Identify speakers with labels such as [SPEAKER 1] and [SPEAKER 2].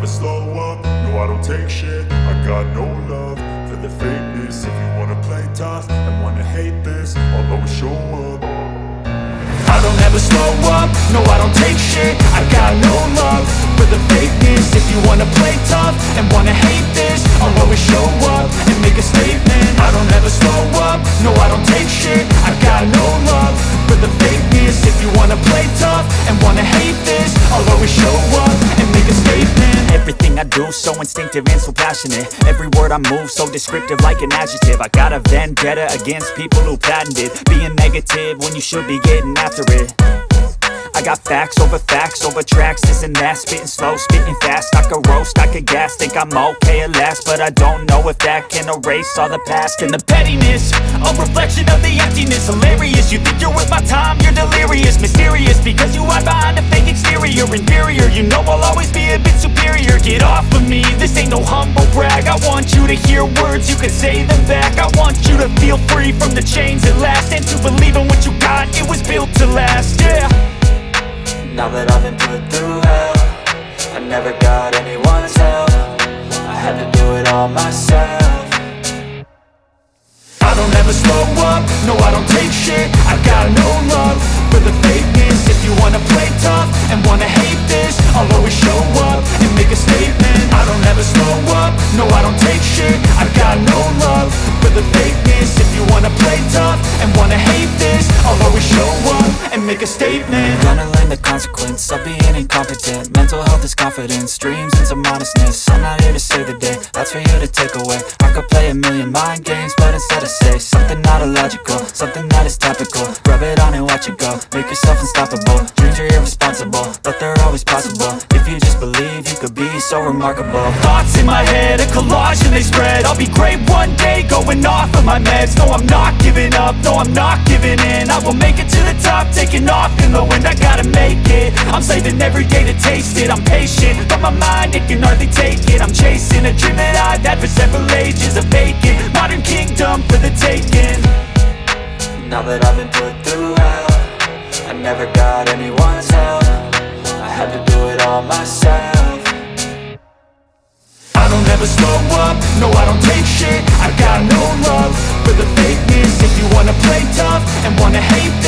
[SPEAKER 1] slow up, no I don't take shit. I got no love for the fakeness. If you wanna play tough and wanna hate this, I'll always show up. I don't ever slow up, no I don't take shit. I got no love for the fakeness. If you wanna play tough and wanna hate this, I'll always show up and make a statement. I don't ever slow up, no I don't take shit. I got no love for the fakeness. If you wanna play tough and wanna hate this, I'll always show up and make a statement.
[SPEAKER 2] Everything I do so instinctive and so passionate. Every word I move so descriptive like an adjective. I got a vendetta against people who patented being negative when you should be getting after it. I got facts over tracks, this and that. Spitting slow, spitting fast, I could roast, I could gas. Think I'm okay at last, but I don't know if that can erase all the past. And the pettiness, a reflection of the emptiness. Hilarious, you think you're worth my time, you're delirious. Mysterious, because you hide behind a fake exterior. Inferior, you know I'll always be a bit superior. Get off of me, this ain't no humble brag. I want you to hear words, you can say them back. I want you to feel free from the chains at last, and to believe in what you got, it was built to last, yeah.
[SPEAKER 3] Now that I've been put through hell, I never got anyone's help. I had to do it all myself.
[SPEAKER 1] I don't ever slow up, no I don't take shit. I got no love for the fakeness. If you wanna play tough and wanna hate this, I'll always show up and make a statement. I don't ever slow up, no I don't take shit. I got no love for the fakeness. If you wanna play tough and wanna hate this, I'll always show up and make a statement.
[SPEAKER 3] Gonna learn the consequence of being incompetent. Mental health is confidence, dreams and some honestness. I'm not here to save the day, that's for you to take away. I could play a million mind games, but instead I say something not illogical, something that is topical. Rub it on and watch it go, make yourself unstoppable. Dreams are irresponsible, but they're always possible. If you just believe, you could be so remarkable.
[SPEAKER 2] Thoughts in my head, a collage and they spread. I'll be great one day, going off of my meds. No, I'm not giving up, no, I'm not giving in. I will make it to the top, taking off in the wind. I gotta make it, I'm saving every day to taste it. I'm patient, but my mind, it can hardly take it. I'm chasing a dream that I've had for several ages. A vacant, modern kingdom for the taking.
[SPEAKER 3] Now that I've been put through hell, I never got anyone's help. I had to do it all myself.
[SPEAKER 1] I don't ever slow up, no I don't take shit. I got no love for the fakeness. If you wanna play tough and wanna hate this,